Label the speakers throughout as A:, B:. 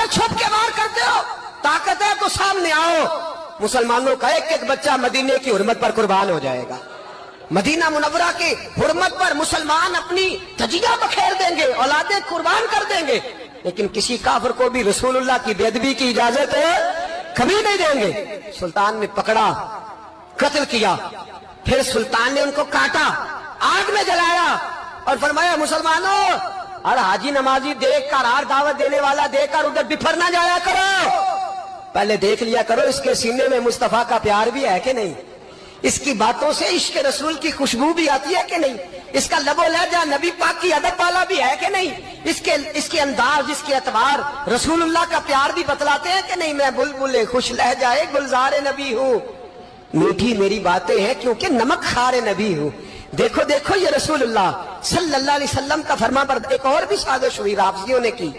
A: کر چھپ کے وار کرتے ہو؟ طاقت ہے تو سامنے آؤ. مسلمانوں کا ایک ایک بچہ مدینے کی حرمت پر قربان ہو جائے گا. مدینہ منورہ کی حرمت پر مسلمان اپنی تجیہ بکھیر دیں گے, اولادیں قربان کر دیں گے, لیکن کسی کافر کو بھی رسول اللہ کی بے ادبی کی اجازت کبھی نہیں دیں گے. سلطان نے پکڑا, قتل کیا, پھر سلطان نے ان کو کاٹا, آگ میں جلایا اور فرمایا مسلمانوں, اور حاجی نمازی دیکھ کر, ہار دعوت دینے والا دیکھ کر ادھر بفر نہ جایا کرو, پہلے دیکھ لیا کرو اس کے سینے میں مصطفیٰ کا پیار بھی ہے کہ نہیں, اس کی باتوں سے عشق رسول کی خوشبو بھی آتی ہے کہ نہیں, اس کا لب و لہجہ نبی پاک کی ادب والا بھی ہے کہ نہیں, اس کے انداز, اس کے اعتبار رسول اللہ کا پیار بھی بتلاتے ہیں کہ نہیں. میں بلبل خوش لہجہ گلزار نبی ہوں, میٹھی میری باتیں ہیں کیونکہ نمک خار نبی ہوں. دیکھو دیکھو یہ رسول اللہ صلی اللہ علیہ وسلم کا فرما بردار. ایک اور بھی سازش ہوئی رافضیوں نے کی,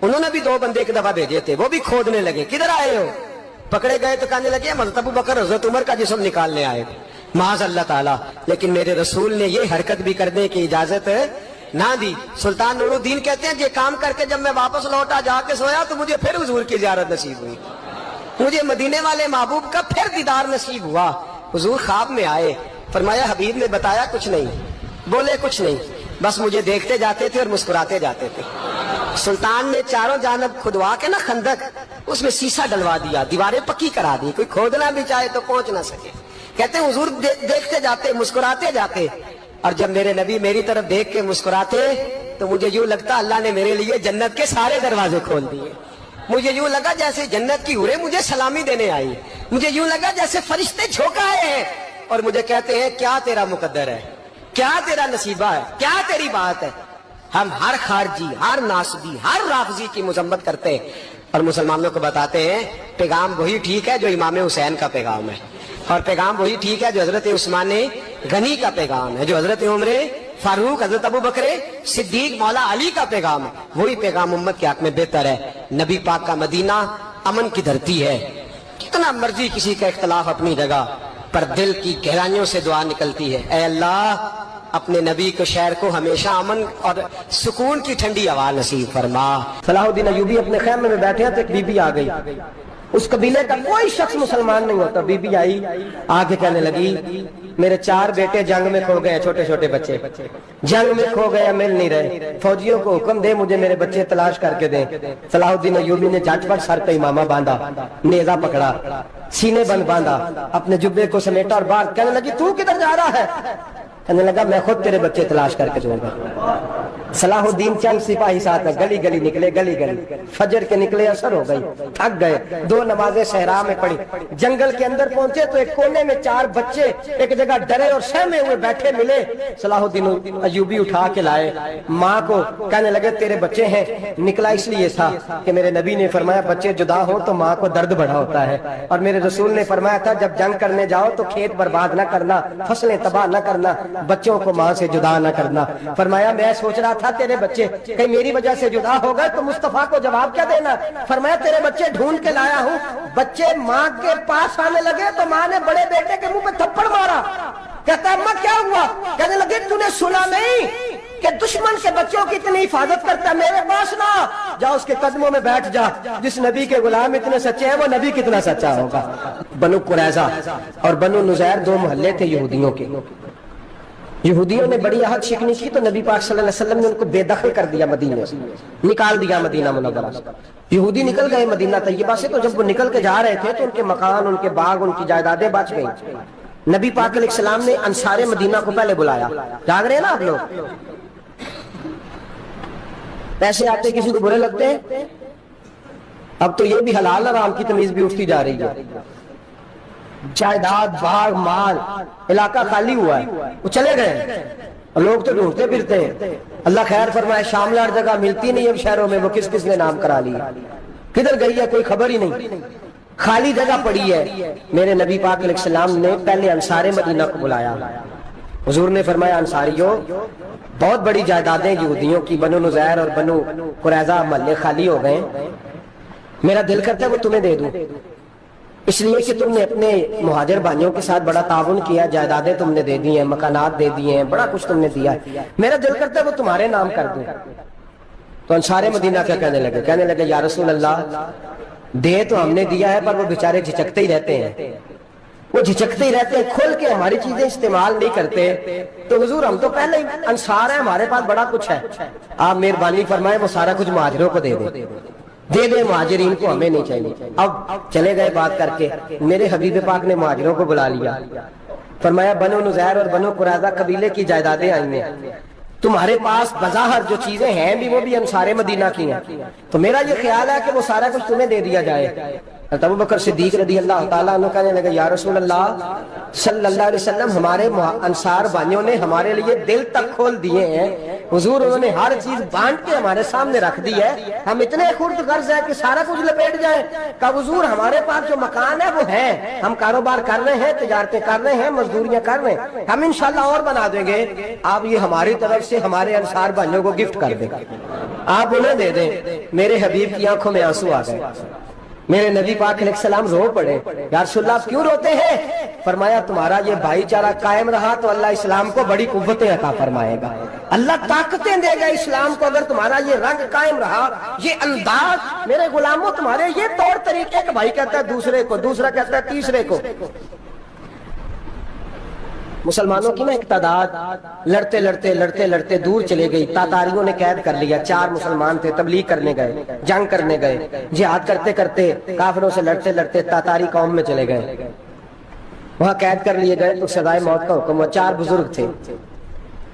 A: انہوں نے بھی 2 بندے ایک دفعہ بھیجے تھے, وہ بھی کھودنے لگے, کدھر آئے ہو؟ پکڑے گئے تو کہنے لگے حضرت ابو بکر حضرت عمر کا جسم نکالنے آئے تھے. معاذ اللہ تعالیٰ, لیکن میرے رسول نے یہ حرکت بھی کرنے کی اجازت نہ دی. سلطان نور الدین کہتے ہیں یہ کام کر کے جب میں واپس لوٹا, جا کے سویا تو مجھے پھر حضور کی زیارت نصیب ہوئی, مجھے مدینے والے محبوب کا پھر دیدار نصیب ہوا. حضور خواب میں آئے, فرمایا حبیب نے بتایا کچھ نہیں, بولے کچھ نہیں, بس مجھے دیکھتے جاتے تھے اور مسکراتے جاتے تھے. سلطان نے چاروں جانب کھدوا کے نا خندق, اس میں سیسا ڈلوا دیا, دیواریں پکی کرا دی, کوئی کھودنا بھی چاہے تو پہنچ نہ سکے. کہتے ہیں حضور دیکھتے جاتے, مسکراتے جاتے, اور جب میرے نبی میری طرف دیکھ کے مسکراتے تو مجھے یوں لگتا اللہ نے میرے لیے جنت کے سارے دروازے کھول دیے. مجھے یوں لگا جیسے جنت کی حوریں مجھے سلامی دینے آئی, مجھے یوں لگا جیسے فرشتے جھونکا آئے ہیں اور مجھے کہتے ہیں کیا تیرا مقدر ہے, کیا تیرا نصیبہ ہے, کیا تیری بات ہے. ہم ہر خارجی, ہر ناسبی, ہر رافضی کی مذمت کرتے ہیں اور مسلمانوں کو بتاتے ہیں پیغام وہی ٹھیک ہے جو امام حسین کا پیغام ہے, اور پیغام وہی ٹھیک ہے جو حضرت عثمان غنی کا پیغام ہے, جو حضرت عمر فاروق, حضرت ابو بکر صدیق, مولا علی کا پیغام ہے. وہی پیغام امت کے حق میں بہتر ہے. نبی پاک کا مدینہ امن کی دھرتی ہے. کتنا مرضی کسی کا اختلاف اپنی جگہ, پر دل کی گہرائیوں سے دعا نکلتی ہے, اے اللہ اپنے نبی کو شہر کو ہمیشہ امن اور سکون کی ٹھنڈی ہوا نصیب فرما. صلاح الدین ایوبی اپنے خیمے میں بیٹھے ہیں تو ایک بی بی آ گئی, اس قبیلے کا کوئی شخص مسلمان نہیں ہوتا. بی بی آئی, آگے کہنے لگی میرے 4 بیٹے جنگ میں کھو گئے, چھوٹے چھوٹے بچے جنگ میں کھو گئے, مل نہیں رہے, فوجیوں کو حکم دے مجھے میرے بچے تلاش کر کے دیں. صلاح الدین ایوبی نے جھٹ پٹ سر پہ امامہ باندھا, نیزہ پکڑا, سینے بند باندھا, اپنے جبے کو سمیٹا اور باہر. کہنے لگی تو کدھر جا رہا ہے؟ کہنے لگا میں خود تیرے بچے تلاش کر کے دوں گا. صلاح الدین چند سپاہی ساتھ گلی گلی نکلے, گلی گلی فجر کے نکلے, اثر ہو گئی, تھک گئے, 2 نمازیں صحرا میں پڑھی. جنگل کے اندر پہنچے تو ایک کونے میں 4 بچے ایک جگہ ڈرے اور سہمے ہوئے بیٹھے ملے. صلاح الدین ایوبی اٹھا کے لائے, ماں کو کہنے لگے تیرے بچے ہیں. نکلا اس لیے تھا کہ میرے نبی نے فرمایا بچے جدا ہو تو ماں کو درد بڑا ہوتا ہے, اور میرے رسول نے فرمایا تھا جب جنگ کرنے جاؤ تو کھیت برباد نہ کرنا, فصلیں تباہ نہ کرنا, بچوں کو ماں سے جدا نہ کرنا. فرمایا میں سوچ رہا تھا تیرے بچے کہیں میری وجہ سے جدا ہو گئے تو مصطفیٰ کو جواب کیا دینا. فرمایا تیرے بچے ڈھونڈ کے لایا ہوں. بچے ماں کے پاس آنے لگے تو ماں نے بڑے بیٹے کے منہ پہ تھپڑ مارا. کہتا ہے اماں کیا ہوا؟ کہنے لگے تو نے سنا نہیں کہ دشمن کے بچوں کی اتنی حفاظت کرتا ہے, میرے پاس نہ جا, اس کے قدموں میں بیٹھ جا. جس نبی کے غلام اتنے سچے ہیں وہ نبی کتنا سچا ہوگا. بنو قریظہ اور بنو نزیر 2 محلے تھے یہودیوں کے. یہودیوں نے بڑی عہد شکنی کی تو نبی پاک صلی اللہ علیہ وسلم نے ان کو بے دخل کر دیا, مدینے سے نکال دیا مدینہ منورہ سے. یہودی نکل گئے مدینہ طیبہ سے, تو جب وہ نکل کے جا رہے تھے تو ان کے مکان, ان کے باغ, ان کی جائیدادیں بچ گئیں. نبی پاک علیہ السلام نے انصار مدینہ کو پہلے بلایا. جاگ رہے ہیں نا آپ لوگ؟ پیسے آتے کسی کو برے لگتے ہیں, اب تو یہ بھی حلال حرام کی تمیز بھی اٹھتی جا رہی ہے. جائیداد, باغ, مال, علاقہ خالی ہوا ہے, وہ چلے گئے, لوگ تو ڈھونڈتے پھرتے ہیں. اللہ خیر فرمائے, شاملہ ہر جگہ ملتی نہیں اب شہروں میں, وہ کس کس نے نام کرا لیا, کدھر گئی ہے کوئی خبر ہی نہیں, خالی جگہ پڑی ہے. میرے نبی پاک علیہ السلام نے پہلے انصار مدینہ کو بلایا. حضور نے فرمایا انصاریوں بہت بڑی جائیدادیں یہودیوں کی, بنو نزیر اور بنو قریظہ محلے خالی ہو گئے, میرا دل کرتا ہے وہ تمہیں دے دوں, اس لیے کہ تم نے اپنے مہاجر بھائیوں کے ساتھ بڑا تعاون کیا, جائیدادیں تم نے دے دی ہیں, مکانات دے دیے ہیں, بڑا کچھ تم نے دیا ہے, میرا دل کرتا ہے وہ تمہارے نام کر دوں. تو انصار مدینہ کیا کہنے لگے یا رسول اللہ دے تو ہم نے دیا ہے پر وہ بیچارے جھجکتے ہی رہتے ہیں، وہ جھجکتے ہی رہتے ہیں، کھول کے ہماری چیزیں استعمال نہیں کرتے۔ تو حضور ہم تو پہلے ہی انصار ہیں، ہمارے پاس بڑا کچھ ہے، آپ مہربانی فرمائیں وہ سارا کچھ مہاجروں کو دے دے مہاجرین کو، ہمیں نہیں چاہیے۔ اب چلے گئے بات کر کے، میرے حبیب پاک نے مہاجروں کو بلا لیا، فرمایا بنو نزیر اور بنو قریظہ قبیلے کی جائیدادیں آئی ہیں، تمہارے پاس بظاہر جو چیزیں ہیں بھی وہ بھی انصار مدینہ کی ہیں، تو میرا یہ خیال ہے کہ وہ سارا کچھ تمہیں دے دیا جائے۔ ابو بکر صدیق رضی اللہ تعالیٰ عنہ کہنے لگے یا رسول اللہ صلی اللہ علیہ وسلم ہمارے انصار بھائیوں نے ہمارے لیے دل تک کھول دیے ہیں، حضور انہوں نے ہر چیز بانٹ کے ہمارے سامنے رکھ دی ہے، ہم اتنے خرد غرض ہیں کہ سارا کچھ لپیٹ جائیں۔ کہ حضور ہمارے پاس جو مکان ہے وہ ہے، ہم کاروبار کر رہے ہیں، تجارتیں کر رہے ہیں، مزدوریاں کر رہے ہیں، ہم انشاءاللہ اور بنا دیں گے، آپ یہ ہماری طرف سے ہمارے انصار بھائیوں کو گفٹ کر دیں، آپ انہیں دے دیں۔ میرے حبیب کی آنکھوں میں آنسو آ گئے، میرے نبی پاک علیہ السلام رو پڑے، یا رسول اللہ کیوں روتے ہیں؟ فرمایا تمہارا یہ بھائی چارہ قائم رہا تو اللہ اسلام کو بڑی قوتیں عطا فرمائے گا، اللہ طاقتیں دے گا اسلام کو، اگر تمہارا یہ رنگ قائم رہا، یہ انداز، میرے غلاموں تمہارے یہ طور طریقے، کہ بھائی کہتا ہے دوسرے کو، دوسرا کہتا ہے تیسرے کو۔ مسلمانوں کی نا ایک تعداد لڑتے دور چلے گئی، تاتاریوں نے قید کر لیا، 4 مسلمان تھے، تبلیغ کرنے گئے، جنگ کرنے گئے، جہاد کرتے کرتے کافروں سے لڑتے تاتاری قوم میں چلے گئے، وہاں قید کر لیے گئے، تو سزائے موت کا حکم ہوا، 4 بزرگ تھے،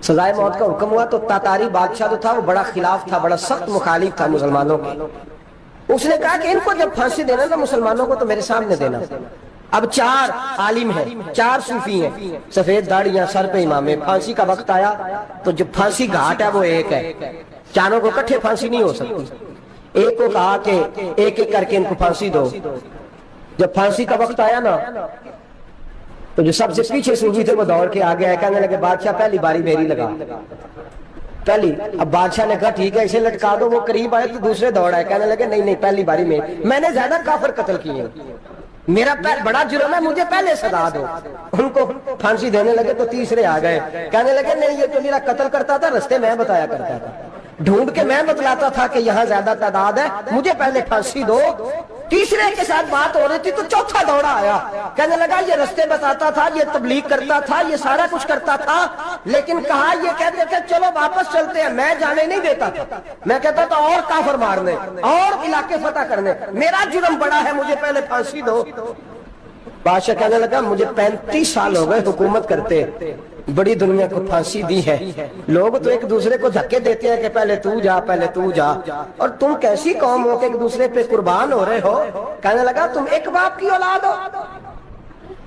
A: سزائے موت کا حکم ہوا، تو تاتاری بادشاہ جو تھا وہ بڑا خلاف تھا، بڑا سخت مخالف تھا مسلمانوں کے، اس نے کہا کہ ان کو جب پھانسی دینا تو مسلمانوں کو تو میرے سامنے دینا۔ اب 4 عالم ہیں، 4 صوفی ہیں، سفید داڑیاں، سر پہ امامے، پھانسی کا وقت آیا تو جو پھانسی گھاٹ ہے وہ ایک ہے، چاروں کو کٹھے پھانسی نہیں ہو سکتی، ایک کو کہا کہ ایک ایک کر کے ان کو پھانسی دو۔ جب پھانسی کا وقت آیا نا تو جو سب سے پیچھے صوفی تھے وہ دوڑ کے آگے آئے، کہنے لگے بادشاہ پہلی باری میری لگا پہلی۔ اب بادشاہ نے کہا ٹھیک ہے اسے لٹکا دو، وہ قریب آئے تو دوسرے دوڑ آئے، کہنے لگے نہیں پہلی باری میں نے زیادہ کافر قتل کیے، میرا بڑا جرم ہے، مجھے پہلے سزا دو۔ ان کو پھانسی دینے لگے تو تیسرے آ گئے، کہنے لگے نہیں یہ تو میرا قتل کرتا تھا، رستے میں بتایا کرتا تھا، ڈھونڈ کے میں بتلاتا تھا کہ یہاں زیادہ تعداد ہے، مجھے پہلے پھانسی دو۔ تیسرے کے ساتھ بات ہو رہی تھی تو چوتھا دوڑا آیا، کہنے لگا یہ رستے بتاتا تھا، یہ تبلیغ کرتا تھا، یہ سارا کچھ کرتا تھا، لیکن کہا یہ کہتے تھے چلو واپس چلتے ہیں، میں جانے نہیں دیتا تھا، میں کہتا تھا اور کافر مارنے اور علاقے فتح کرنے، میرا جرم بڑا ہے، مجھے پہلے پھانسی دو۔ بادشاہ کہنے لگا مجھے 35 سال ہو گئے حکومت کرتے، بڑی دنیا کو پھانسی دی ہے، لوگ تو ایک دوسرے کو دھکے دیتے ہیں کہ پہلے تو جا پہلے تو جا، اور تم کیسی قوم ہو کہ ایک دوسرے پہ قربان ہو رہے ہو؟ کہنے لگا تم ایک باپ کی اولاد ہو،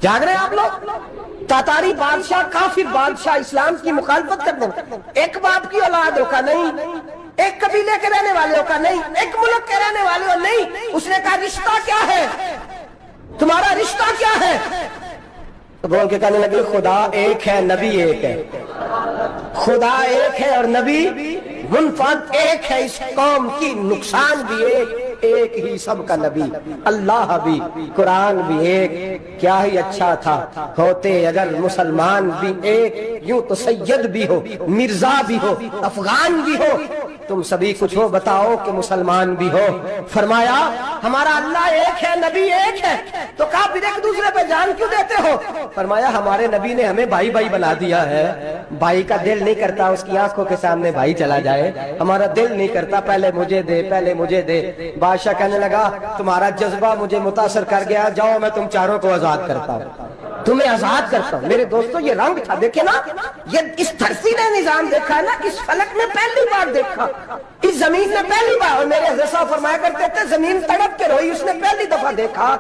A: جاگ رہے آپ لوگ؟ تاتاری بادشاہ، کافر بادشاہ، اسلام کی مخالفت کرتے ہیں، ایک باپ کی اولاد ہو کا نہیں، ایک قبیلے کے رہنے والے ہو کا نہیں، ایک ملک کے رہنے والے ہو نہیں۔ اس نے کہا رشتہ کیا ہے تمہارا، رشتہ کیا ہے؟ تو بول کے کہنے لگے خدا ایک ہے، نبی ایک ہے، خدا ایک ہے اور نبی منفرد ایک ہے، اس قوم کی نقصان بھی ایک ہی سب کا نبی، اللہ بھی، قرآن بھی ایک، کیا ہی اچھا تھا ہوتے اگر مسلمان بھی ایک، یوں تو سید بھی ہو، مرزا بھی ہو، افغان بھی ہو، تم سبھی کچھ ہو، بتاؤ کہ مسلمان بھی ہو۔ فرمایا ہمارا اللہ ایک ہے، نبی ایک ہے، تو کہا پھر ایک دوسرے پہ جان کیوں دیتے ہو؟ فرمایا ہمارے نبی نے ہمیں بھائی بھائی بنا دیا ہے، بھائی کا دل نہیں کرتا اس کی آنکھوں کے سامنے بھائی چلا جائے، ہمارا دل نہیں کرتا پہلے مجھے دے پہلے مجھے دے۔ بادشاہ کہنے لگا تمہارا جذبہ مجھے متاثر کر گیا، جاؤ میں تم چاروں کو آزاد کرتا ہوں، تمہیں آزاد کرتا ہوں۔ میرے دوستو یہ رنگ تھا، دیکھیں نا، یہ اس دھرتی نے نظام دیکھا ہے نا، اس فلک نے پہلی بار دیکھا، اس زمین نے پہلی بار، اور میرے حضرت صاحب فرمایا کرتے تھے زمین تڑپ کے روئی، اس نے پہلی دفعہ دیکھا۔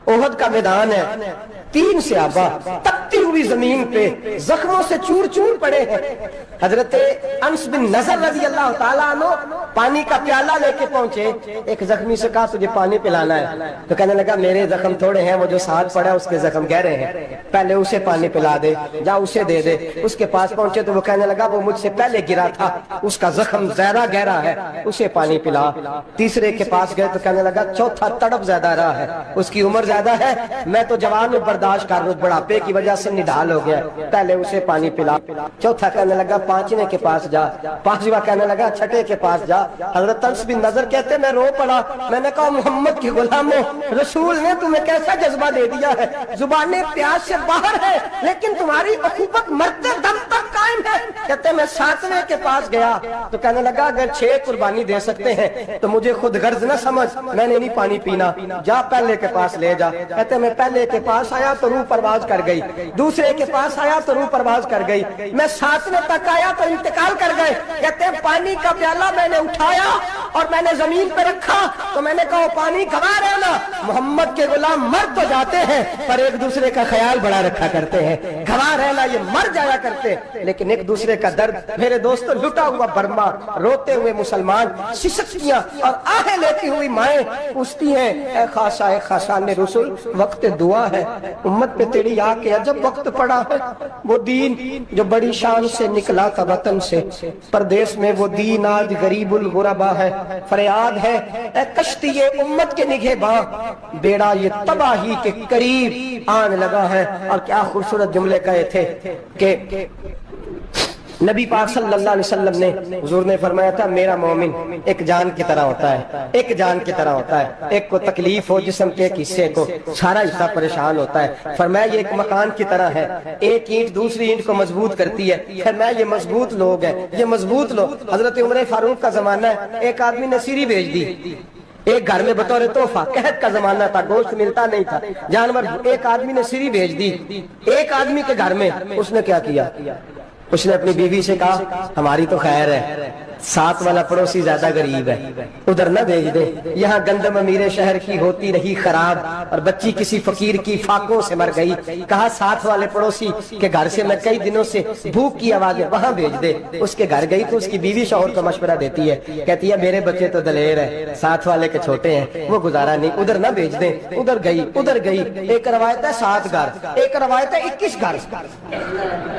A: احد کا میدان ہے، 3 صحابہ تپتی ہوئی زمین پہ زخموں سے چور چور پڑے ہیں، حضرت انس بن نضر رضی اللہ تعالیٰ عنہ پانی کا پیالہ لے کے پہنچے، ایک زخمی سے کہا تجھے پانی پلانا ہے، تو کہنے لگا میرے زخم تھوڑے ہیں، وہ جو ساتھ پڑا اس کے زخم گہرے ہیں، پہلے اسے پانی پلا دے، جا اسے دے دے۔ اس کے پاس پہنچے تو وہ کہنے لگا وہ مجھ سے پہلے گرا تھا، اس کا زخم زیادہ گہرا ہے، اسے پانی پلا۔ تیسرے کے پاس گئے تو کہنے لگا چوتھا تڑپ زیادہ رہا ہے، اس کی عمر زیادہ ہے، میں تو جوان ہوں برداشت کر رہا ہوں، بڑھاپے کی وجہ سے نڈھال ہو گیا، پہلے اسے پانی پلا۔ چوتھا کہنے لگا پانچویں کے پاس جا، پانچواں کہنے لگا چھٹے کے پاس جا۔ حضرت انس بن نضر کہتے میں رو پڑا، میں نے کہا محمد کے غلاموں، رسول نے تمہیں کیسا جذبہ دے دیا ہے، زبانیں پیاس سے باہر ہے لیکن تمہاری اخوت مرتے دم تک قائم ہے۔ کہتے میں ساتویں کے پاس گیا تو کہنے لگا اگر 6 قربانی دے سکتے ہیں تو مجھے خود غرض نہ سمجھ، میں نے نہیں پانی پینا، جا پہلے کے پاس لے جا۔ کہتے میں پہلے کے پاس آیا تو روح پرواز کر گئی، دوسرے کے پاس آیا تو روح پرواز کر گئی، میں 7ویں تک آیا تو انتقال کر گئے۔ کہتے ہیں پانی کا پیالہ میں نے اٹھایا اور میں نے زمین پہ رکھا تو میں نے کہا پانی گوا رہنا، محمد کے غلام مر تو جاتے ہیں پر ایک دوسرے کا خیال بڑا رکھا کرتے ہیں، گوا رہنا یہ مر جایا کرتے لیکن ایک دوسرے کا درد۔ میرے دوستوں لٹا ہوا برما، روتے ہوئے مسلمان، سسکیاں اور آہیں لیتی ہوئی مائیں پوچھتی ہیں اے خاصا اے خاصان رسول، وقت دعا ہے، امت پہ تیری آ کے عجب وقت پڑا ہے۔ وہ دین جو بڑی شان سے نکلا تھا وطن سے، پردیس میں وہ دین آج غریب الغربا ہے، فریاد ہے اے کشتی امت کے نگہباں، بیڑا یہ تباہی کے قریب آن لگا ہے۔ اور کیا خوبصورت جملے کہے تھے کہ نبی پاک صلی اللہ علیہ وسلم نے، حضور نے فرمایا تھا میرا مومن ایک جان کی طرح ہوتا ہے، ایک جان کی طرح ہوتا ہے، ایک کو تکلیف ہو جسم کے ایک حصے کو سارا حصہ پریشان ہوتا ہے۔ فرمایا یہ ایک مکان کی طرح ہے، ایک اینٹ دوسری اینٹ کو مضبوط کرتی ہے، فرمایا یہ مضبوط لوگ ہیں، یہ مضبوط لوگ۔ حضرت عمر فاروق کا زمانہ ہے، ایک آدمی نے سیری بھیج دی ایک گھر میں بطور تحفہ، قحط کا زمانہ تھا، گوشت ملتا نہیں تھا، جانور، ایک آدمی نے سیری بھیج دی ایک آدمی کے گھر میں۔ اس نے کیا کیا؟ اس نے اپنی بیوی سے کہا ہماری تو خیر ہے، ساتھ والا پڑوسی زیادہ غریب ہے، ادھر نہ بھیج دے، یہاں گندم امیر شہر کی ہوتی رہی خراب اور بچی کسی فقیر کی فاقوں سے مر گئی، کہا ساتھ والے پڑوسی کے گھر سے میں کئی دنوں سے بھوک کی آوازیں وہاں بھیج دے۔ اس کے گھر گئی تو اس کی بیوی شوہر کو مشورہ دیتی ہے، کہتی ہے میرے بچے تو دلیر ہے، ساتھ والے کے چھوٹے ہیں، وہ گزارا نہیں، ادھر نہ بھیج دیں۔ ادھر گئی، ایک روایت ہے 7 گھر، ایک روایت ہے 21 گھر،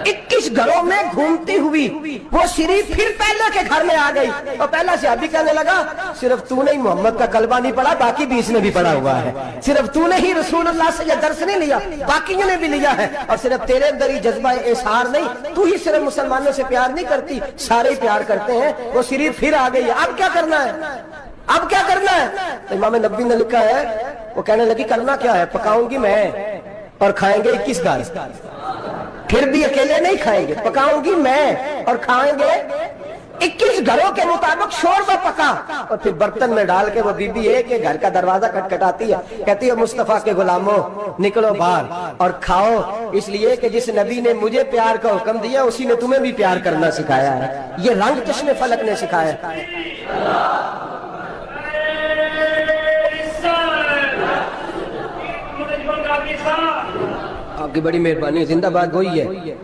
A: 21 گھروں میں گھومتی ہوئی وہ شریف پھر پہلے کے گھر میں آ گئی اور پہلا صحابی کہنے لگا صرف تو نے محمد کا کلمہ نہیں پڑھا، باقی بھی اس نے بھی پڑھا ہوا ہے، صرف تو نے ہی رسول اللہ سے یہ درس نہیں لیا، باقیوں نے بھی لیا ہے، اور صرف تیرے اندر ہی جذبہ اظہار نہیں، تو ہی صرف مسلمانوں سے پیار نہیں کرتی، سارے ہی پیار کرتے ہیں۔ وہ شریف پھر آ گئی، اب کیا کرنا ہے؟ اب کیا کرنا ہے؟ تو امام نبوی نے لکھا ہے، وہ کہنے لگی کرنا کیا ہے، پکاؤں گی میں اور کھائیں گے 21 گھر، پھر بھی اکیلے نہیں کھائیں گے، پکاؤں گی میں اور کھائیں گے 21 گھروں کے مطابق شوربہ پکا، اور پھر برتن میں ڈال کے وہ بی بی ایک کے گھر کا دروازہ کھٹکھٹاتی ہے، کہتی ہے مصطفیٰ کے غلاموں نکلو باہر اور کھاؤ، اس لیے کہ جس نبی نے مجھے پیار کا حکم دیا اسی نے تمہیں بھی پیار کرنا سکھایا ہے، یہ رنگ چشم فلک نے سکھایا ہے۔ آپ کی بڑی مہربانی، زندہ باد وہی ہے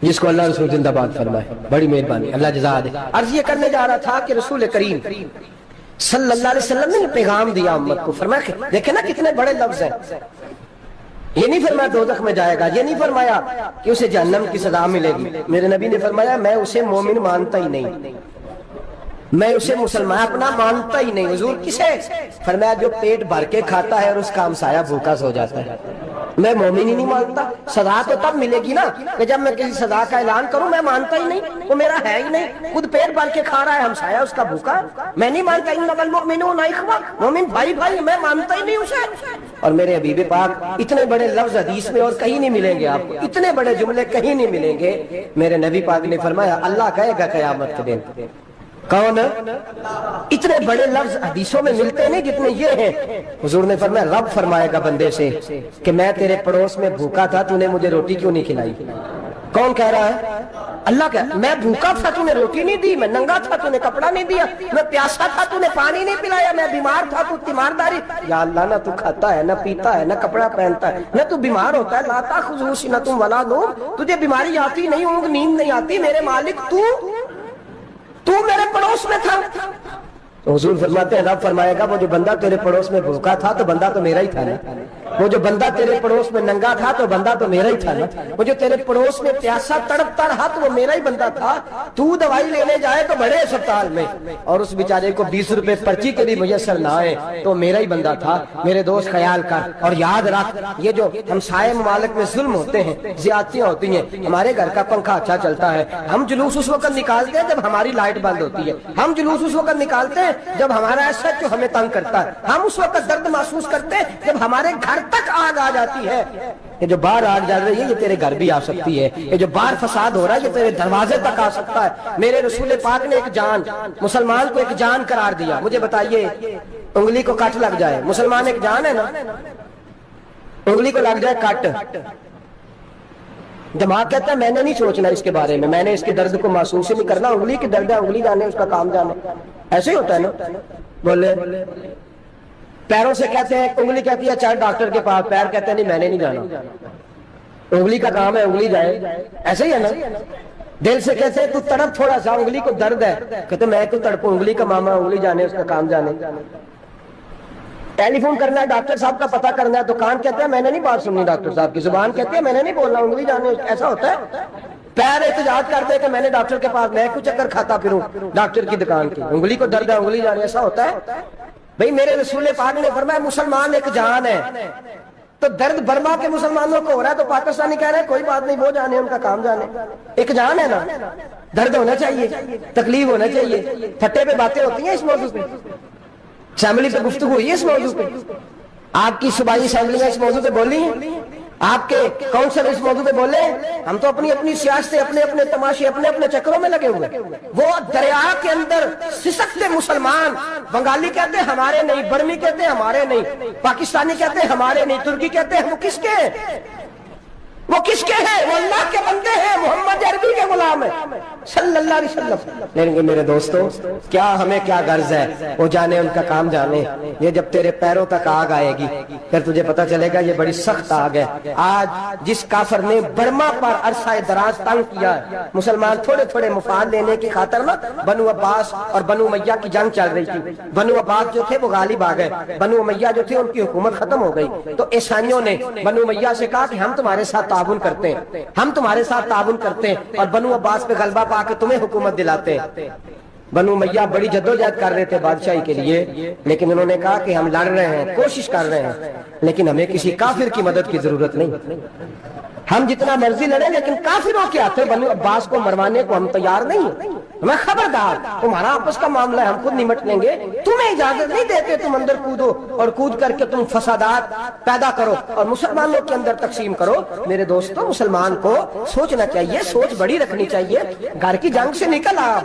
A: جس کو اللہ رسول زندہ باد فرمائے، بڑی مہربانی، اللہ جزا دے۔ عرض یہ کرنے جا رہا تھا کہ رسول کریم صلی اللہ علیہ وسلم نے پیغام دیا امت کو، فرمایا کہ دیکھیں نا کتنے بڑے لفظ ہیں، یہ نہیں فرمایا دوزخ میں جائے گا، یہ نہیں فرمایا کہ اسے جہنم کی سزا ملے گی، میرے نبی نے فرمایا میں اسے مومن مانتا ہی نہیں، میں اسے مسلمان اپنا مانتا ہی نہیں۔ حضور کسے؟ فرمایا جو پیٹ بھر کے کھاتا ہے اور اس کا ہمسایہ بھوکا سو جاتا ہے، میں مومن ہی نہیں مانتا۔ سزا تو تب ملے گی نا کہ جب میں کسی سزا کا اعلان کروں، میں مانتا ہی نہیں، وہ میرا ہے ہی نہیں، خود پیٹ بھر کے کھا رہا ہے، ہمسایہ اس کا بھوکا، میں نہیں مانتا۔ انما المؤمنون اخوہ، مومن بھائی بھائی، میں مانتا ہی نہیں اسے۔ اور میرے حبیب پاک اتنے بڑے لفظ حدیث میں اور کہیں نہیں ملیں گے، آپ کو اتنے بڑے جملے کہیں نہیں ملیں گے۔ میرے نبی پاک نے فرمایا اللہ کہے گا قیامت کے دن، کون؟ اتنے بڑے لفظ حدیثوں میں ملتے نہیں جتنے یہ ہیں۔ حضور نے فرمایا رب فرمائے گا بندے سے کہ میں تیرے پڑوس میں بھوکا تھا، تو نے مجھے روٹی کیوں نہیں کھلائی؟ کون کہہ رہا ہے؟ اللہ کہہ، میں بھوکا تھا تو نے روٹی نہیں دی، میں ننگا تھا تو نے کپڑا نہیں دیا، میں پیاسا تھا تو نے پانی نہیں پلایا، میں بیمار تھا تو تیمارداری۔ یا اللہ نہ تو کھاتا ہے، نہ پیتا ہے، نہ کپڑا پہنتا ہے، نہ تو بیمار ہوتا ہے، لا تاخذہ سنۃ ولا نوم، تجھے بیماری آتی نہیں، اونگ نیند نہیں آتی، میرے مالک تو میرے پڑوس میں تھا۔ تو حضور فرماتے ہیں رب فرمائے گا وہ جو بندہ تیرے پڑوس میں بھوکا تھا تو بندہ تو میرا ہی تھا نا، وہ جو بندہ تیرے پڑوس میں ننگا تھا تو بندہ تو میرا ہی تھا نا. وہ جو تیرے پڑوس میں پیاسا تڑپتا رہا تو وہ میرا ہی بندہ تھا. تو دوائی لینے جائے تو بڑے اسپتال میں اور اس بیچارے کو 20 روپے پرچی کے بھی میسر نہ آئے تو میرا ہی بندہ تھا. میرے دوست خیال کر اور یاد رکھ, یہ جو ہمسائے ممالک میں ظلم ہوتے ہیں, زیادتیاں ہوتی ہیں. ہمارے گھر کا پنکھا اچھا چلتا ہے, ہم جلوس اس وقت نکالتے ہیں جب ہماری لائٹ بند ہوتی ہے. ہم جلوس اس وقت نکالتے ہیں جب ہمارا ایسا جو ہمیں تنگ کرتا ہے. ہم اس وقت درد محسوس کرتے ہیں جب ہمارے گھر تک آگ آ جاتی ہے. یہ جو باہر آگ جل رہی ہے یہ تیرے گھر بھی آ سکتی ہے. یہ جو باہر فساد ہو رہا ہے یہ تیرے دروازے تک آ سکتا ہے. میرے رسول پاک نے ایک جان, مسلمان کو ایک جان قرار دیا. مجھے بتائیے, انگلی کو کٹ لگ جائے, مسلمان ایک جان ہے نا, انگلی کو لگ جائے کٹ, دماغ کہتا ہے میں نے نہیں سوچنا اس کے بارے میں نے اس کے درد کو محسوس ہی نہیں کرنا. انگلی کی درد ہے, انگلی جانے, اس کا کام جانے. ایسے ہی ہوتا ہے نا. بولے پیروں سے کہتے ہیں, انگلی کہتی ہے چل ڈاکٹر کے پاس, پیر کہتے ہیں نہیں میں نے نہیں جانا, انگلی کا کام ہے انگلی جائے. ایسے ہی ہے نا. دل سے کہتے ہیں تو تڑپ تھوڑا سا, انگلی کو درد ہے, کہتے میں تو تڑپوں, انگلی کا ماما, انگلی جانے, اس کا کام جانے. ٹیلی فون کرنا ہے, ڈاکٹر صاحب کا پتہ کرنا ہے, دکان کہتے ہیں میں نے نہیں بات سننی ڈاکٹر صاحب کی, زبان کہتی ہے میں نے نہیں بولنا, انگلی جانے. ایسا ہوتا ہے. پیر احتجاج کرتے کہ میں نے ڈاکٹر کے پاس, میں کچھ چکر کھاتا پھروں ڈاکٹر کی دکان کی, انگلی کو درد ہے انگلی جانے. ایسا ہوتا ہے بھئی. میرے رسول پاک نے فرمایا مسلمان ایک جان ہے. تو درد برما کے مسلمانوں کو ہو رہا ہے تو پاکستانی کہہ رہے ہیں کوئی بات نہیں, وہ جانے, ان کا کام جانے. ایک جان ہے نا, درد ہونا چاہیے, تکلیف ہونا چاہیے. پھٹے پہ باتیں ہوتی ہیں اس موضوع پہ, اسمبلی پہ گفتگو ہوئی ہے اس موضوع پہ, آپ کی صوبائی اسمبلی میں اس موضوع پہ بولی ہیں, آپ کے کونسل اس موضوع پہ بولے. ہم تو اپنی اپنی سیاست, اپنے اپنے تماشے, اپنے اپنے چکروں میں لگے ہوئے. وہ دریا کے اندر سسکتے مسلمان, بنگالی کہتے ہیں ہمارے نہیں, برمی کہتے ہیں ہمارے نہیں, پاکستانی کہتے ہیں ہمارے نہیں, ترکی کہتے ہیں وہ کس کے ہیں, وہ کس کے ہیں, وہ اللہ کے بندے ہیں, محمد عربی کے غلام ہیں صلی اللہ علیہ وسلم. لیکن میرے دوستو کیا ہمیں کیا غرض ہے, وہ جانے ان کا کام جانے. یہ جب تیرے پیروں تک آگ آئے گی پھر تجھے پتا چلے گا یہ بڑی سخت آگ ہے. آج جس کافر نے برما پر عرصہ دراز تنگ کیا ہے, مسلمان تھوڑے تھوڑے مفاد لینے کی خاطر نا, بنو عباس اور بنو امیہ کی جنگ چل رہی تھی. بنو عباس جو تھے وہ غالب آ گئے, بنو امیہ جو تھے ان کی حکومت ختم ہو گئی. تو عیسائیوں نے بنو امیہ سے کہا کہ ہم تمہارے ساتھ تعاون کرتے ہیں, ہم تمہارے ساتھ تعاون کرتے ہیں اور بنو عباس پہ غلبہ پا کے تمہیں حکومت دلاتے ہیں. بنو امیہ بڑی جدوجہد کر رہے تھے بادشاہی کے لیے, لیکن انہوں نے کہا کہ ہم لڑ رہے ہیں, کوشش کر رہے ہیں, لیکن ہمیں کسی کافر کی مدد کی ضرورت نہیں. ہم جتنا مرضی لڑیں لیکن کافروں کے ہاتھوں بنو عباس کو مروانے کو ہم تیار نہیں ہیں. ہمیں خبردار, تمہارا آپس کا معاملہ ہے, ہم خود نمٹ لیں گے, تمہیں اجازت نہیں دیتے تم اندر کودو اور کود کر کے تم فسادات پیدا کرو اور مسلمانوں کے اندر تقسیم کرو. میرے دوستو مسلمان کو سوچنا چاہیے, سوچ بڑی رکھنی چاہیے. گھر کی جنگ سے نکل آ,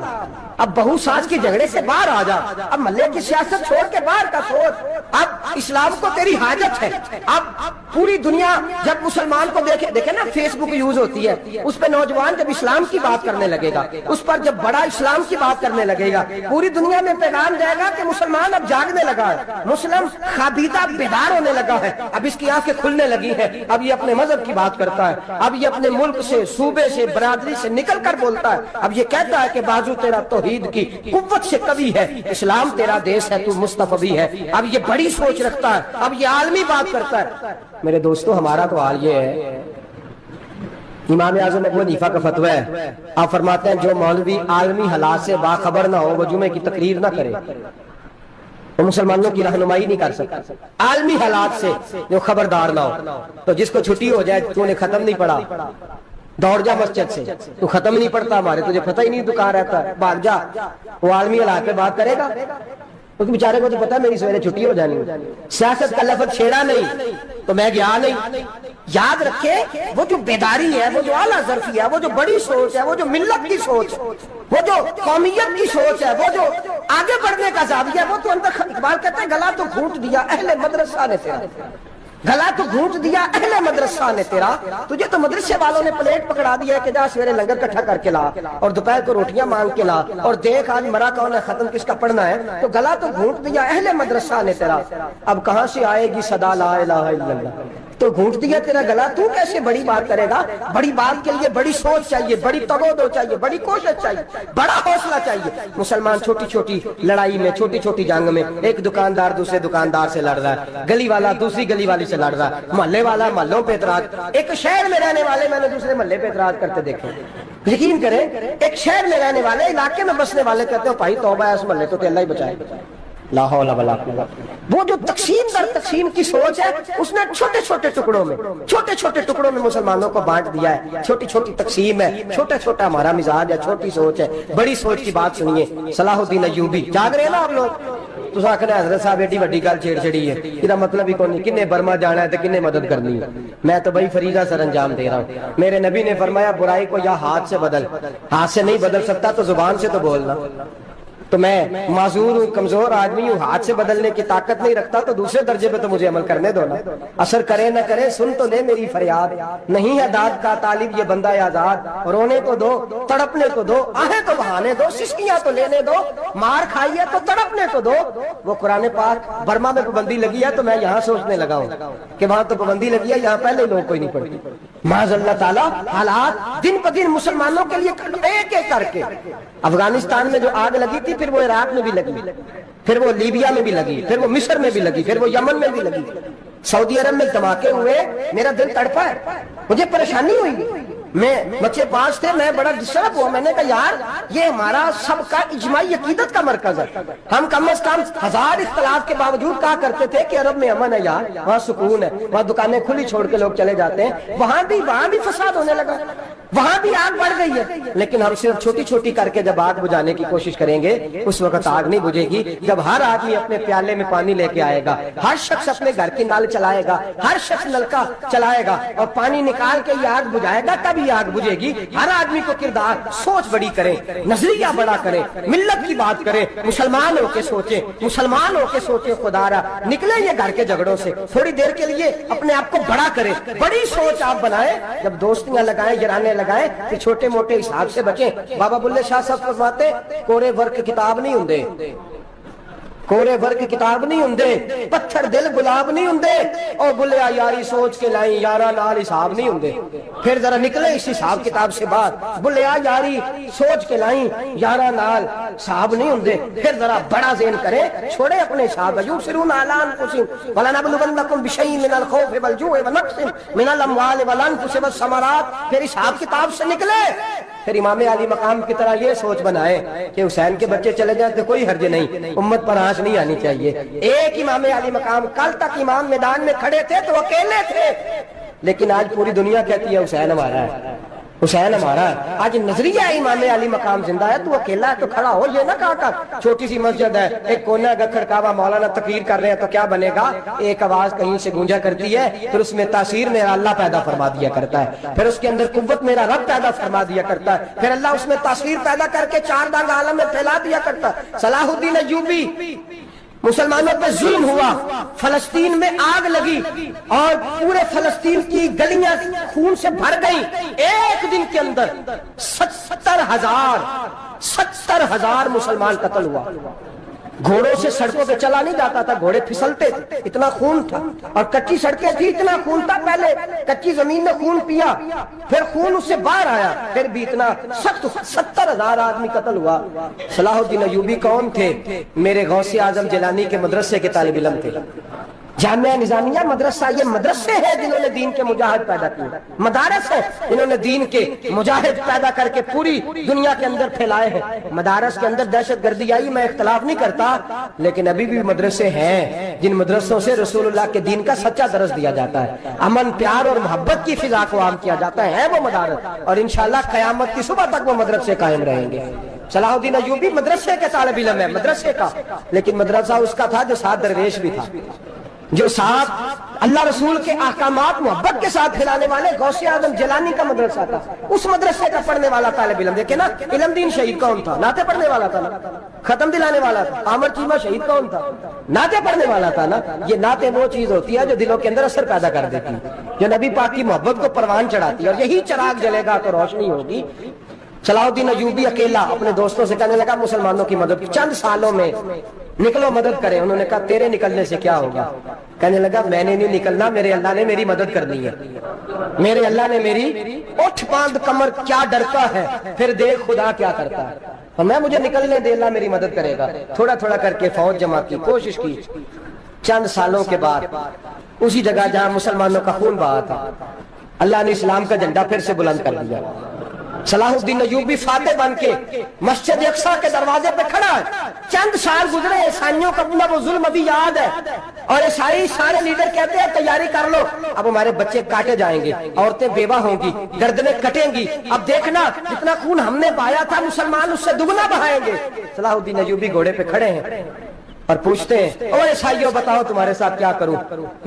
A: اب بہو ساس کے جھگڑے سے باہر آ جا, اب ملے کی سیاست چھوڑ کے باہر کا سوچ. اب اسلام کو تیری حاجت ہے. اب پوری دنیا جب مسلمان کو دیکھے نا, فیس بک یوز ہوتی ہے, اس پہ نوجوان جب اسلام کی بات کرنے لگے گا, اس پر جب بڑا اسلام کی بات کرنے لگے گا, پوری دنیا میں پیغام جائے گا کہ مسلمان اب جاگنے لگا ہے, مسلم خابیدہ بیدار ہونے لگا ہے, اب اس کی آنکھیں کھلنے لگی ہیں, اب یہ اپنے مذہب کی بات کرتا ہے, اب یہ اپنے ملک سے, صوبے سے, برادری سے نکل کر بولتا ہے. اب یہ کہتا ہے کہ بازو تیرا توحید کی قوت سے کبھی ہے, اسلام تیرا دیش ہے, تو مصطفی ہے. اب یہ بڑی سوچ رکھتا ہے, اب یہ عالمی بات کرتا ہے. میرے دوستو ہمارا تو حال یہ ہے, امام اعظم ابو حنیفہ کا فتویٰ ہے, آپ فرماتے ہیں جو مولوی عالمی حالات سے باخبر نہ ہو وہ جمعے کی تقریر نہ کرے, وہ مسلمانوں کی رہنمائی نہیں کر سکتا. عالمی حالات سے جو خبردار نہ ہو, تو جس کو چھٹی ہو جائے تو نے ختم نہیں پڑھا, دوڑ جا مسجد سے, تو ختم نہیں پڑھتا ہمارے, تجھے پتہ ہی نہیں تو کہاں رہتا ہے, بھاگ جا. وہ عالمی حالات پہ بات کرے گا, کیونکہ بیچارے کو تو پتا ہے میری سویرے چھٹی ہو جانی. سیاست کا لفظ چھیڑا نہیں تو میں گیا نہیں. یاد رکھے وہ جو بیداری ہے, وہ جو اعلیٰ ظرفی ہے, وہ جو بڑی سوچ ہے, وہ جو ملت کی سوچ, وہ جو قومیت کی سوچ ہے, وہ جو آگے بڑھنے کا زاویہ ہے, وہ تو اندر. اقبال کہتے ہیں گلا تو گھونٹ دیا اہل مدرسہ نے تیرا, گلا تو گھونٹ دیا اہل مدرسہ نے تیرا, تجھے تو مدرسے والوں نے پلیٹ پکڑا دیا ہے کہ جا سویرے لنگر کٹھا کر کے لا اور دوپہر کو روٹیاں مانگ کے لا, اور دیکھ آج مرا کون ہے, ختم کس کا پڑھنا ہے. تو گلا تو گھونٹ دیا اہل مدرسہ نے تیرا, اب کہاں سے آئے گی صدا لا الہ الا اللہ. تو گھونٹ دیا تیرا گلا، تو کیسے بڑی بات کرے گا؟ بڑی بات کے لیے بڑی سوچ چاہیے، بڑی تگودو چاہیے، بڑی کوشش چاہیے، بڑا حوصلہ چاہیے۔ مسلمان چھوٹی چھوٹی لڑائی میں، چھوٹی چھوٹی جنگ میں، ایک دکاندار دوسرے دکاندار سے لڑ رہا ہے، گلی والا دوسری گلی والی سے لڑ رہا ہے، محلے والا محلوں پہ اعتراض، ایک شہر میں رہنے والے میں نے دوسرے محلے پہ اعتراض کرتے دیکھے۔ یقین کریں، ایک شہر میں رہنے والے، علاقے میں بسنے والے کہتے ہو بھائی توبہ ہے اس محلے تو اللہ ہی بچائے۔ لا حول ولا قوت۔ وہ جو تقسیم در تقسیم کی سوچ ہے، اس نے چھوٹے چھوٹے ٹکڑوں میں، چھوٹے چھوٹے ٹکڑوں میں مسلمانوں کو بانٹ دیا ہے۔ چھوٹی چھوٹی تقسیم ہے، چھوٹا چھوٹا ہمارا مزاج ہے، چھوٹی سوچ ہے۔ بڑی سوچ کی بات سنیے، صلاح الدین ایوبی، جاگ رہے ہیں نا آپ لوگ؟ تو آخر حضرت صاحب ایڈی وڈی گل چھیڑ چھڑی ہے، یہ مطلب ہی کون نہیں، کنے برما جانا ہے تو کنے مدد کرنی ہے۔ میں تو بھائی فریضہ سر انجام دے رہا ہوں۔ میرے نبی نے فرمایا برائی کو یا ہاتھ سے بدل، ہاتھ سے نہیں بدل سکتا تو زبان سے تو بولنا۔ تو میں معذور ہوں، کمزور آدمی ہوں، ہاتھ سے بدلنے کی طاقت نہیں رکھتا، تو دوسرے درجے پہ تو مجھے عمل کرنے دو نا۔ اثر کرے نہ کرے سن تو لے میری فریاد، نہیں ہے داد کا طالب یہ بندہ آزاد، رونے کو دو، تڑپنے کو دو، آہیں تو بہانے دو، سسکیاں تو لینے دو، مار کھائیے تو تڑپنے کو دو۔ وہ قرآن پاک، برما میں پابندی لگی ہے تو میں یہاں سوچنے لگا ہوں کہ وہاں تو پابندی لگی ہے، یہاں پہلے لوگ کوئی نہیں پڑھتی۔ معاذ اللہ تعالیٰ حالات دن پہ دن مسلمانوں کے لیے ایک ایک کر کے، افغانستان میں جو آگ لگی تھی پھر وہ عراق میں بھی لگی، پھر وہ لیبیا میں بھی لگی، پھر وہ مصر میں بھی لگی، پھر وہ یمن میں بھی لگی، سعودی عرب میں دھماکے ہوئے، میرا دل تڑپا ہے، مجھے پریشانی ہوئی، میں بچے پاس تھے، میں بڑا ڈسٹرب ہوا، میں نے کہا یار یہ ہمارا سب کا اجماعی عقیدت کا مرکز ہے، ہم کم از کم ہزار اختلاف کے باوجود کہا کرتے تھے کہ عرب میں امن ہے یار، وہاں سکون ہے، وہاں دکانیں کھلی چھوڑ کے لوگ چلے جاتے ہیں، وہاں بھی فساد ہونے لگا، وہاں بھی آگ بڑھ گئی ہے۔ لیکن ہم صرف چھوٹی چھوٹی کر کے جب آگ بجھانے کی کوشش کریں گے اس وقت آگ نہیں بجھے گی، جب ہر آدمی اپنے پیالے میں پانی لے کے آئے گا، ہر شخص اپنے گھر کی نل چلائے گا، ہر شخص نلکا چلائے گا اور پانی نکال کے یہ آگ بجھائے گا، تب یہ آگ بجھے گی۔ ہر آدمی کو کردار، سوچ بڑی کرے، نظریہ بڑا کرے، ملت کی بات کرے، مسلمان ہو کے سوچے، مسلمان ہو کے سوچے، خدا را نکلے یہ گھر کے جھگڑوں سے، تھوڑی دیر کے لیے اپنے آپ کو بڑا کرے، بڑی سوچ آپ بنائیں، جب دوستیاں لگائیں، جرانے لگائیں، کہ چھوٹے موٹے حساب سے بچیں۔ بابا بلے شاہ صاحب فرماتے کورے ورک کتاب نہیں ہوندے، کورے ورک کتاب نہیں ہوندے، پتھر دل گلاب نہیں ہوندے، اور بلیا یاری سوچ کے لائیں یارا نال حساب نہیں ہوندے۔ پھر ذرا نکلے اس حساب کتاب سے بات، بلیا یاری سوچ کے لائیں یارا نال حساب نہیں ہوندے، پھر ذرا بڑا ذہن کرے، چھوڑے اپنے حساب، یبصرون علی انفسہم ولنبلونکم بشیء من الخوف والجوع ونقص من الاموال والانفس والثمرات، پھر حساب کتاب سے نکلے، پھر امام علی مقام کی طرح یہ سوچ بنائے کہ حسین کے بچے چلے جائیں تو کوئی حرج نہیں، امت پر آنچ نہیں آنی چاہیے۔ ایک امام علی مقام، کل تک امام میدان میں کھڑے تھے تو اکیلے تھے، لیکن آج پوری دنیا کہتی ہے حسین ہمارا ہے، حسین ہمارا ہے۔ آج نظریہ امام علی مقام زندہ ہے، تو اکیلا ہے تو کھڑا ہو، یہ نہ کہا کر چھوٹی سی مسجد ہے، ایک کونا گکھڑ کعبہ، مولانا تقریر کر رہے ہیں تو کیا بنے گا، ایک آواز کہیں سے گونجا کرتی ہے، پھر اس میں تاثیر میرا اللہ پیدا فرما دیا کرتا ہے، پھر اس کے اندر قوت میرا رب پیدا فرما دیا کرتا ہے، پھر اللہ اس میں تاثیر پیدا کر کے چار دانگ عالم میں پھیلا دیا کرتا ہے۔ صلاح الدین ایوبی، مسلمانوں پہ ظلم ہوا، فلسطین میں آگ لگی اور پورے فلسطین کی گلیاں خون سے بھر گئیں، ایک دن کے اندر 70,000 مسلمان قتل ہوا۔ گھوڑوں سے سڑکوں پہ چلا نہیں جاتا تھا، گھوڑے پھسلتے تھے، اتنا خون تھا، اور کچی سڑکیں تھی، اتنا خون تھا، پہلے کچی زمین نے خون پیا، پھر خون اس سے باہر آیا، پھر بھی اتنا سخت 70,000 آدمی قتل ہوا۔ صلاح الدین ایوبی کون تھے؟ میرے غوث اعظم جیلانی کے مدرسے کے طالب علم تھے۔ جامعہ نظامیہ مدرسہ، یہ مدرسے ہیں جنہوں نے دین کے مجاہد پیدا کیے، مدارس ہیں جنہوں نے دین کے مجاہد پیدا کر کے پوری دنیا کے اندر پھیلائے ہیں۔ مدارس کے اندر دہشت گردی آئی، میں اختلاف نہیں کرتا، لیکن ابھی بھی مدرسے ہیں جن مدرسوں سے رسول اللہ کے دین کا سچا درس دیا جاتا ہے، امن، پیار اور محبت کی فضا کو عام کیا جاتا ہے، وہ مدارس، اور انشاءاللہ قیامت کی صبح تک وہ مدرسے قائم رہیں گے۔ صلاح الدین ایوبی مدرسے کے طالب علم ہے، مدرسے کا، لیکن مدرسہ اس کا تھا جو ساتھ درویش بھی تھا، جو ساتھ اللہ رسول کے احکامات محبت کے ساتھ پھیلانے والے غوث اعظم جیلانی کا مدرسہ تھا، اس مدرسے کا پڑھنے والا طالب علم۔ دیکھیں نا، علم دین شہید کون تھا؟ نعتیں پڑھنے والا تھا نا، ختم دلانے والا تھا۔ عامر چیمہ شہید کون تھا؟ نعتیں پڑھنے والا تھا نا۔ یہ نعتیں وہ چیز ہوتی ہے جو دلوں کے اندر اثر پیدا کر دیتی ہے، جو نبی پاک کی محبت کو پروان چڑھاتی ہے، اور یہی چراغ جلے گا تو روشنی ہوگی۔ صلاح الدین ایوبی اکیلا اپنے دوستوں سے کہنے لگا مسلمانوں کی مدد چند سالوں میں نکلو مدد کریں. انہوں نے کہا تیرے نکلنے سے کیا ہوگا؟ کہنے لگا میں نے نہیں نکلنا، میرے اللہ نے میری مدد کرنی ہے، میرے اللہ نے میری اٹھ باندھ کمر کیا ڈرتا ہے، پھر دیکھ خدا کیا کرتا ہے، اور میں مجھے نکلنے دے، اللہ میری مدد کرے گا. تھوڑا تھوڑا کر کے فوج جمع کی، کوشش کی. چند سالوں کے بعد اسی جگہ جہاں مسلمانوں کا خون بہا تھا اللہ نے اسلام کا جھنڈا پھر سے بلند کر دیا. صلاح الدین ایوبی فاتح بن کے مسجد اقصی کے دروازے پہ کھڑا ہے. چند سال گزرے، عیسائیوں کا اپنا وہ ظلم ابھی یاد ہے، اور عیسائی سارے لیڈر کہتے ہیں تیاری کر لو، اب ہمارے بچے کاٹے جائیں گے، عورتیں بیوہ ہوں گی، گردنیں کٹیں گی، اب دیکھنا جتنا خون ہم نے بہایا تھا مسلمان اس سے دگنا بہائیں گے. صلاح الدین ایوبی گھوڑے پہ کھڑے ہیں اور پوچھتے ہیں اور عیسائیوں بتاؤ تمہارے ساتھ کیا کروں؟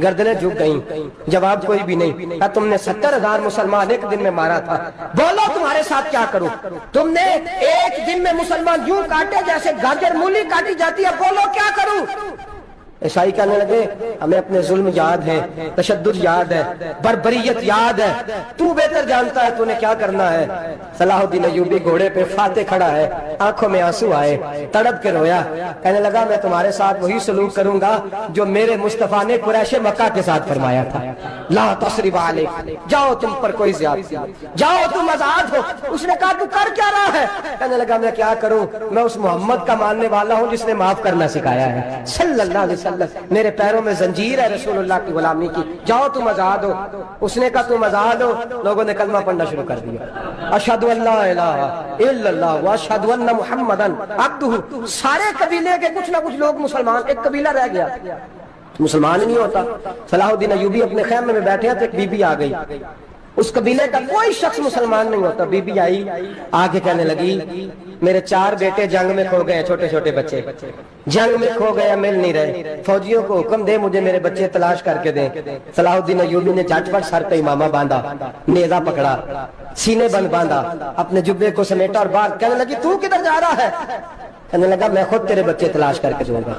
A: گردنیں جھک گئیں، جواب کوئی بھی نہیں. کہا تم نے 70,000 مسلمان ایک دن میں مارا تھا، بولو تمہارے ساتھ کیا کروں؟ تم نے ایک دن میں مسلمان یوں کاٹے جیسے گاجر مولی کاٹی جاتی ہے، بولو کیا کروں؟ عیسائی کہنے لگے ہمیں اپنے ظلم یاد ہے، تشدد یاد ہے، بربریت یاد ہے، تو بہتر جانتا ہے تو نے کیا کرنا ہے. صلاح الدین ایوبی گھوڑے پہ فاتح کھڑا ہے، آنکھوں میں آنسو آئے، تڑپ کے رویا. کہنے لگا میں تمہارے ساتھ وہی سلوک کروں گا جو میرے مصطفیٰ نے قریش مکہ کے ساتھ فرمایا تھا، لا تثریب علیکم، جاؤ تم پر کوئی زیادتی، جاؤ تم آزاد ہو. اس نے کہا تو کر کیا رہا ہے؟ کہنے لگا میں کیا کروں، میں اس محمد کا ماننے والا ہوں جس نے معاف کرنا سکھایا ہے صلی اللہ علیہ وسلم، میرے پیروں میں زنجیر ہے رسول اللہ کی غلامی کی، جاؤ تم آزاد ہو. اس نے کہا تم آزاد ہو. لوگوں نے کلمہ پڑھنا شروع کر دیا، اشہد ان لا الہ الا اللہ واشہد ان محمدا عبدہ. سارے قبیلے کے کچھ نہ کچھ لوگ مسلمان، ایک قبیلہ رہ گیا مسلمان نہیں ہوتا. صلاح الدین ایوبی اپنے خیمے میں بیٹھے ہیں تو ایک بی بی آ گئی، اس قبیلے کا کوئی شخص مسلمان نہیں ہوتا. بی بی آئی، آگے کہنے لگی میرے 4 بیٹے جنگ میں کھو گئے، چھوٹے چھوٹے بچے جنگ میں کھو گئے، مل نہیں رہے، فوجیوں کو حکم دے مجھے میرے بچے تلاش کر کے دیں. صلاح الدین ایوبی نے جھٹ پٹ سر پہ امامہ باندھا، نیزہ پکڑا، سینے بند باندھا، اپنے جبے کو سمیٹا اور باہر. کہنے لگی تو کدھر جا رہا ہے؟ کہنے لگا میں خود تیرے بچے تلاش کر کے دوں گا.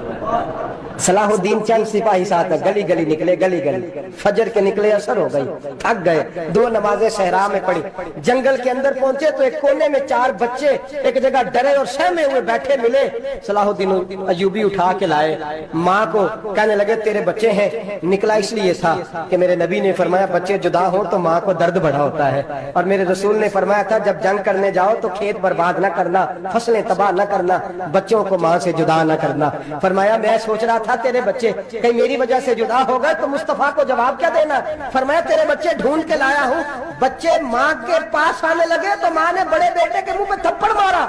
A: صلاح الدین چند سپاہی ساتھ گلی گلی نکلے، گلی گلی فجر کے نکلے، اثر ہو گئی، تھک گئے. 2 نمازیں صحرا میں پڑھی، جنگل کے اندر پہنچے تو ایک کونے میں 4 بچے ایک جگہ ڈرے اور سہمے ہوئے بیٹھے ملے. صلاح الدین ایوبی اٹھا کے لائے ماں کو. کہنے لگے تیرے بچے ہیں. نکلا اس لیے تھا کہ میرے نبی نے فرمایا بچے جدا ہو تو ماں کو درد بڑا ہوتا ہے، اور میرے رسول نے فرمایا تھا جب جنگ کرنے جاؤ تو کھیت برباد نہ کرنا، فصلیں تباہ نہ کرنا، بچوں کو ماں سے جدا نہ کرنا. فرمایا میں سوچ رہا تھا تیرے بچے کہیں میری وجہ سے جدا ہو گئے تو مصطفیٰ کو جواب کیا دینا. فرمایا تیرے بچے ڈھونڈ کے لایا ہوں. بچے ماں کے پاس آنے لگے تو ماں نے بڑے بیٹے کے منہ پہ تھپڑ مارا.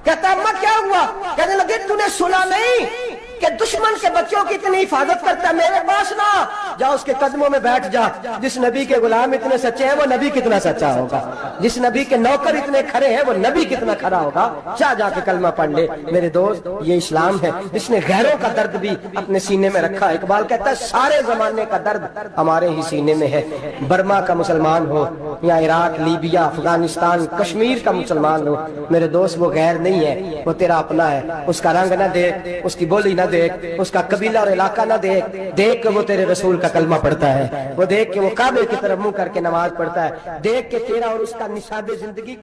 A: کہتا اماں کیا ہوا؟ کہنے لگے تو نے سنا نہیں کہ دشمن کے بچوں کی اتنی حفاظت کرتا ہے، میرے پاس نہ جا، اس کے قدموں میں بیٹھ جا. جس نبی کے غلام اتنے سچے ہیں وہ نبی کتنا سچا ہوگا، جس نبی کے نوکر اتنے کھڑے ہیں وہ نبی کتنا کھڑا ہوگا. جا کے کلمہ پڑھ لے. میرے دوست یہ اسلام ہے جس نے غیروں کا درد بھی اپنے سینے میں رکھا. اقبال کہتا ہے سارے زمانے کا درد ہمارے ہی سینے میں ہے. برما کا مسلمان ہو یا عراق، لیبیا، افغانستان، کشمیر کا مسلمان ہو، میرے دوست وہ غیر نہیں ہے، وہ تیرا اپنا ہے. اس کا رنگ نہ دیکھ، اس کی بولی نہ دیکھ، اس کا قبیلہ اور علاقہ نہ دیکھ، دیکھ کہ وہ تیرے رسول کا کلمہ پڑھتا ہے، وہ دیکھ کہ وہ کعبے کی طرف منہ کر کے نماز پڑھتا ہے، دیکھ کہ تیرا اور اس کا نصاب زندگی